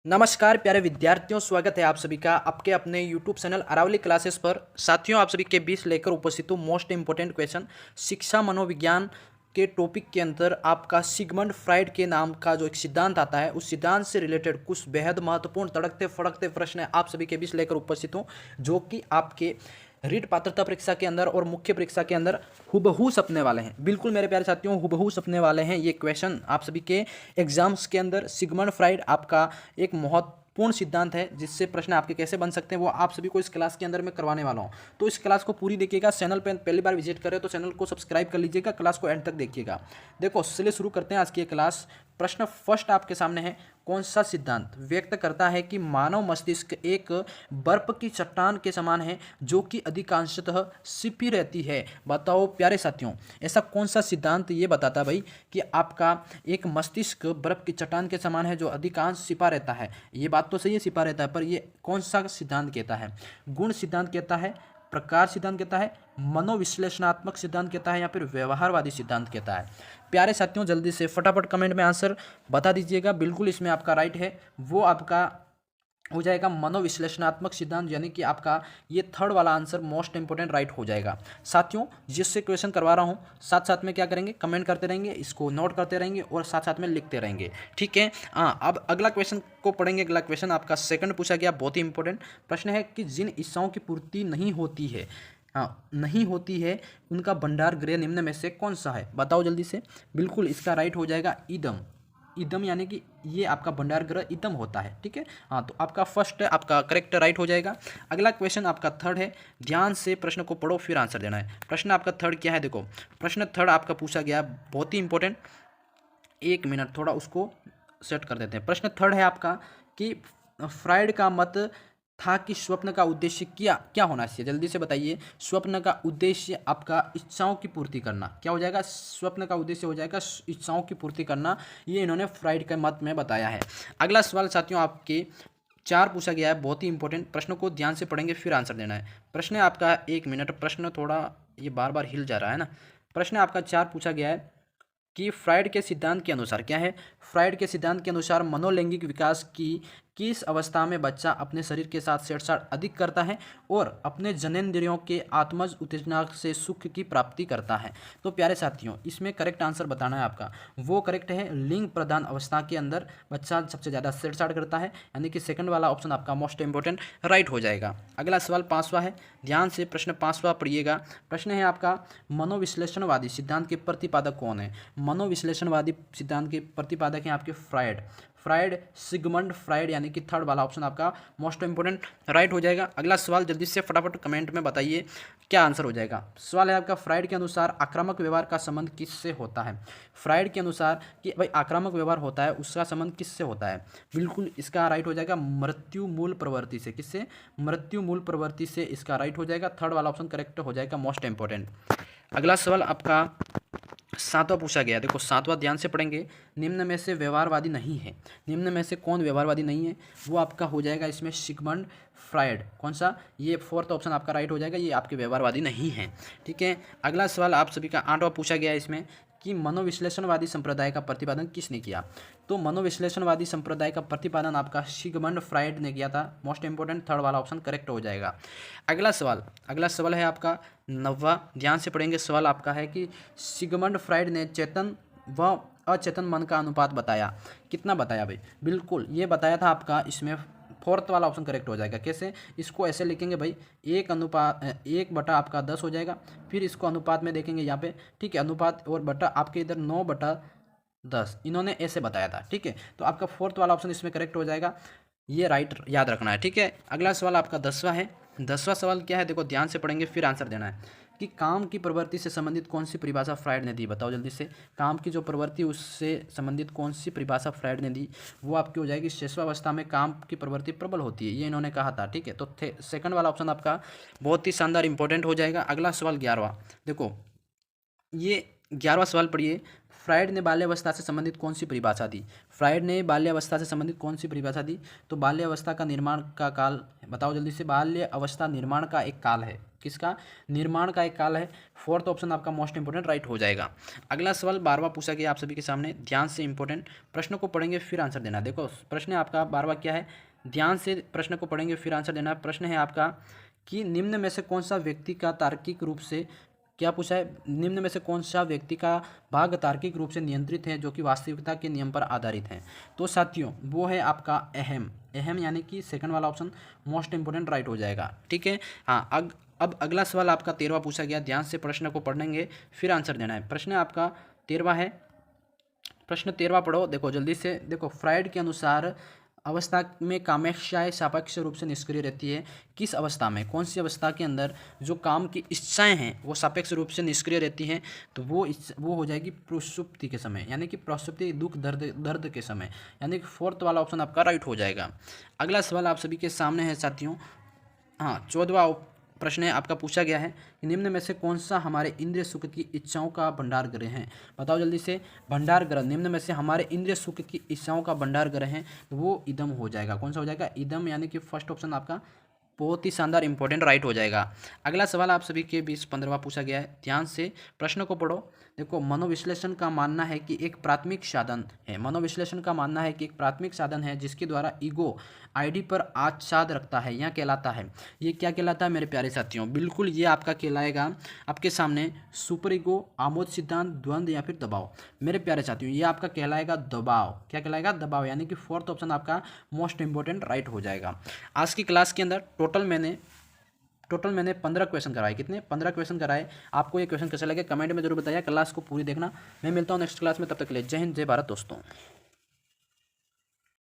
नमस्कार प्यारे विद्यार्थियों, स्वागत है आप सभी का आपके अपने YouTube चैनल अरावली क्लासेस पर। साथियों, आप सभी के बीच लेकर उपस्थित हूँ मोस्ट इंपोर्टेंट क्वेश्चन शिक्षा मनोविज्ञान के टॉपिक के अंदर आपका सिगमंड फ्राइड के नाम का जो एक सिद्धांत आता है, उस सिद्धांत से रिलेटेड कुछ बेहद महत्वपूर्ण तड़कते फड़कते प्रश्न आप सभी के बीच लेकर उपस्थित हूँ, जो कि आपके रीट पात्रता परीक्षा के अंदर और मुख्य परीक्षा के अंदर हुबहू सपने वाले हैं। बिल्कुल मेरे प्यारे साथियों, हुबहू सपने वाले हैं ये क्वेश्चन आप सभी के एग्जाम्स के अंदर। सिगमंड फ्राइड आपका एक महत्वपूर्ण सिद्धांत है, जिससे प्रश्न आपके कैसे बन सकते हैं वो आप सभी को इस क्लास के अंदर मैं करवाने वाला हूं। तो इस क्लास को पूरी देखिएगा। चैनल पर पहली बार विजिट करें तो चैनल को सब्सक्राइब कर लीजिएगा, क्लास को एंड तक देखिएगा। देखो, चलिए शुरू करते हैं आज की क्लास। प्रश्न फर्स्ट आपके सामने है, कौन सा सिद्धांत व्यक्त करता है कि मानव मस्तिष्क एक बर्फ की चट्टान के समान है जो कि अधिकांशतः सिपी रहती है। बताओ प्यारे साथियों, ऐसा कौन सा सिद्धांत ये बताता भाई कि आपका एक मस्तिष्क बर्फ की चट्टान के समान है जो अधिकांश सिपा रहता है। ये बात तो सही है, सिपा रहता है, पर ये कौन सा सिद्धांत कहता है? गुण सिद्धांत कहता है, प्रकार सिद्धांत कहता है, मनोविश्लेषणात्मक सिद्धांत कहता है, या फिर व्यवहारवादी सिद्धांत कहता है? प्यारे साथियों, जल्दी से फटाफट कमेंट में आंसर बता दीजिएगा। बिल्कुल इसमें आपका राइट है, वो आपका हो जाएगा मनोविश्लेषणात्मक सिद्धांत, यानी कि आपका ये थर्ड वाला आंसर मोस्ट इंपोर्टेंट राइट हो जाएगा। साथियों, जिससे क्वेश्चन करवा रहा हूँ साथ साथ में क्या करेंगे, कमेंट करते रहेंगे, इसको नोट करते रहेंगे और साथ साथ में लिखते रहेंगे, ठीक है। हाँ, अब अगला क्वेश्चन को पढ़ेंगे। अगला क्वेश्चन आपका सेकंड पूछा गया, बहुत ही इंपॉर्टेंट प्रश्न है कि जिन इच्छाओं की पूर्ति नहीं होती है, हाँ नहीं होती है, उनका भंडार गृह निम्न में से कौन सा है? बताओ जल्दी से। बिल्कुल इसका राइट हो जाएगा ईदम। ईदम यानी कि ये आपका भंडार गृह ईदम होता है, ठीक है। हाँ, तो आपका फर्स्ट आपका करेक्ट राइट हो जाएगा। अगला क्वेश्चन आपका थर्ड है, ध्यान से प्रश्न को पढ़ो फिर आंसर देना है। प्रश्न आपका थर्ड क्या है? देखो, प्रश्न थर्ड आपका पूछा गया, बहुत ही इंपॉर्टेंट। एक मिनट, थोड़ा उसको सेट कर देते हैं। प्रश्न थर्ड है आपका कि फ्राइड का मत था कि स्वप्न का उद्देश्य क्या क्या होना चाहिए? जल्दी से बताइए। स्वप्न का उद्देश्य आपका इच्छाओं की पूर्ति करना। क्या हो जाएगा? स्वप्न का उद्देश्य हो जाएगा इच्छाओं की पूर्ति करना। ये इन्होंने फ्राइड के मत में बताया है। अगला सवाल साथियों आपके चार पूछा गया है, बहुत ही इंपॉर्टेंट। प्रश्नों को ध्यान से पढ़ेंगे फिर आंसर देना है। प्रश्न है आपका, एक मिनट, प्रश्न थोड़ा ये बार बार हिल जा रहा है ना। प्रश्न आपका चार पूछा गया है कि फ्राइड के सिद्धांत के अनुसार क्या है? फ्राइड के सिद्धांत के अनुसार मनोलैंगिक विकास की किस अवस्था में बच्चा अपने शरीर के साथ छेड़छाड़ अधिक करता है और अपने जनेंद्रियों के आत्मज उत्तेजना से सुख की प्राप्ति करता है? तो प्यारे साथियों, इसमें करेक्ट आंसर बताना है आपका। वो करेक्ट है, लिंग प्रधान अवस्था के अंदर बच्चा सबसे ज़्यादा छेड़छाड़ करता है, यानी कि सेकंड वाला ऑप्शन आपका मोस्ट इंपोर्टेंट राइट हो जाएगा। अगला सवाल पांचवा है, ध्यान से प्रश्न पांचवा पढ़िएगा। प्रश्न है आपका, मनोविश्लेषणवादी सिद्धांत के प्रतिपादक कौन है? मनोविश्लेषणवादी सिद्धांत के प्रतिपादक हैं आपके फ्राइड। फ्राइड, सिगमंड फ्राइड, यानी कि थर्ड वाला ऑप्शन आपका मोस्ट इंपोर्टेंट राइट हो जाएगा। अगला सवाल जल्दी से फटाफट कमेंट में बताइए क्या आंसर हो जाएगा। सवाल है आपका, फ्राइड के अनुसार आक्रामक व्यवहार का संबंध किससे होता है? फ्राइड के अनुसार कि भाई आक्रामक व्यवहार होता है, उसका संबंध किससे होता है? बिल्कुल इसका राइट हो जाएगा मृत्यु मूल प्रवृत्ति से। किससे? मृत्यु मूल प्रवृत्ति से इसका राइट हो जाएगा। थर्ड वाला ऑप्शन करेक्ट हो जाएगा, मोस्ट इंपोर्टेंट। अगला सवाल आपका सातवां पूछा गया। देखो, सातवां ध्यान से पढ़ेंगे। निम्न में से व्यवहारवादी नहीं है। निम्न में से कौन व्यवहारवादी नहीं है? वो आपका हो जाएगा इसमें सिगमंड फ्राइड। कौन सा? ये फोर्थ ऑप्शन आपका राइट हो जाएगा, ये आपके व्यवहारवादी नहीं है, ठीक है। अगला सवाल आप सभी का आठवां पूछा गया है इसमें कि मनोविश्लेषणवादी संप्रदाय का प्रतिपादन किसने किया? तो मनोविश्लेषणवादी संप्रदाय का प्रतिपादन आपका सिगमंड फ्राइड ने किया था। मोस्ट इंपोर्टेंट थर्ड वाला ऑप्शन करेक्ट हो जाएगा। अगला सवाल है आपका नौवां, ध्यान से पढ़ेंगे। सवाल आपका है कि सिगमंड फ्राइड ने चेतन व अचेतन मन का अनुपात बताया। कितना बताया भाई? बिल्कुल ये बताया था आपका, इसमें फोर्थ वाला ऑप्शन करेक्ट हो जाएगा। कैसे? इसको ऐसे लिखेंगे भाई, 1/10 हो जाएगा। फिर इसको अनुपात में देखेंगे यहाँ पे, ठीक है, अनुपात और बटा आपके इधर 9/10 इन्होंने ऐसे बताया था, ठीक है। तो आपका फोर्थ वाला ऑप्शन इसमें करेक्ट हो जाएगा, ये राइट याद रखना है, ठीक है। अगला सवाल आपका 10वां है। 10वां सवाल क्या है? देखो, ध्यान से पढ़ेंगे फिर आंसर देना है कि काम की प्रवृत्ति से संबंधित कौन सी परिभाषा फ्राइड ने दी? बताओ जल्दी से। काम की जो प्रवृत्ति, उससे संबंधित कौन सी परिभाषा फ्राइड ने दी? वो आपकी हो जाएगी, शैशवावस्था में काम की प्रवृत्ति प्रबल होती है, ये इन्होंने कहा था, ठीक है। तो सेकंड वाला ऑप्शन आपका बहुत ही शानदार इंपॉर्टेंट हो जाएगा। अगला सवाल 11वां। देखो, ये 11वां सवाल पढ़िए। फ्राइड ने बाल्यावस्था से संबंधित कौन सी परिभाषा दी? फ्राइड ने बाल्यावस्था से संबंधित कौन सी परिभाषा दी? तो बाल्यावस्था का निर्माण का काल, बताओ जल्दी से। बाल्य अवस्था निर्माण का एक काल है, किसका, निर्माण का एक काल है। फोर्थ ऑप्शन आपका मोस्ट इंपोर्टेंट राइट हो जाएगा। अगला सवाल 12वां पूछा गया आप सभी के सामने, ध्यान से इंपॉर्टेंट प्रश्न को पढ़ेंगे फिर आंसर देना। देखो प्रश्न आपका 12वां क्या है, ध्यान से प्रश्न को पढ़ेंगे फिर आंसर देना। प्रश्न है आपका कि निम्न में से कौन सा व्यक्ति का तार्किक रूप से, क्या पूछा है, निम्न में से कौन सा व्यक्ति का भाग तार्किक रूप से नियंत्रित है जो कि वास्तविकता के नियम पर आधारित है। तो साथियों वो है आपका अहम, अहम यानी कि सेकंड वाला ऑप्शन मोस्ट इंपोर्टेंट राइट हो जाएगा। ठीक है। हाँ अब अगला सवाल आपका 13वां पूछा गया, ध्यान से प्रश्न को पढ़ेंगे फिर आंसर देना है। प्रश्न आपका 13वां है, प्रश्न 13वां पढ़ो, देखो जल्दी से। देखो फ्राइड के अनुसार अवस्था में कामेक्षाएं सापेक्ष रूप से निष्क्रिय रहती है। किस अवस्था में, कौन सी अवस्था के अंदर जो काम की इच्छाएं हैं वो सापेक्ष रूप से निष्क्रिय रहती हैं, तो वो हो जाएगी प्रसुप्ति के समय, यानी कि प्रसुप्ति दुख दर्द के समय, यानी कि फोर्थ वाला ऑप्शन आपका राइट हो जाएगा। अगला सवाल आप सभी के सामने है साथियों। हाँ 14वां प्रश्न है आपका, पूछा गया है कि निम्न में से कौन सा हमारे इंद्रिय सुख की इच्छाओं का भंडार गृह है। बताओ जल्दी से, भंडार गृह, निम्न में से हमारे इंद्रिय सुख की इच्छाओं का भंडार गृह है, तो वो इदम हो जाएगा। कौन सा हो जाएगा, इदम, यानी कि फर्स्ट ऑप्शन आपका बहुत ही शानदार इंपॉर्टेंट राइट हो जाएगा। अगला सवाल आप सभी के बीच 15वां पूछा गया है, ध्यान से प्रश्न को पढ़ो। देखो मनोविश्लेषण का मानना है कि एक प्राथमिक साधन है, मनोविश्लेषण का मानना है कि एक प्राथमिक साधन है जिसके द्वारा ईगो आईडी पर आच्छाद रखता है या कहलाता है। ये क्या कहलाता है मेरे प्यारे साथियों, बिल्कुल ये आपका कहलाएगा आपके सामने सुपर ईगो, आमोद सिद्धांत, द्वंद्व या फिर दबाव। मेरे प्यारे साथियों ये आपका कहलाएगा दबाव। क्या कहलाएगा, दबाव, यानी कि फोर्थ ऑप्शन आपका मोस्ट इंपोर्टेंट राइट हो जाएगा। आज की क्लास के अंदर टोटल मैंने 15 क्वेश्चन कराए। कितने, 15 क्वेश्चन कराए। आपको ये क्वेश्चन कैसे लगे कमेंट में जरूर बताइए। क्लास को पूरी देखना। मैं मिलता हूँ नेक्स्ट क्लास में, तब तक के लिए जय हिंद जय भारत दोस्तों।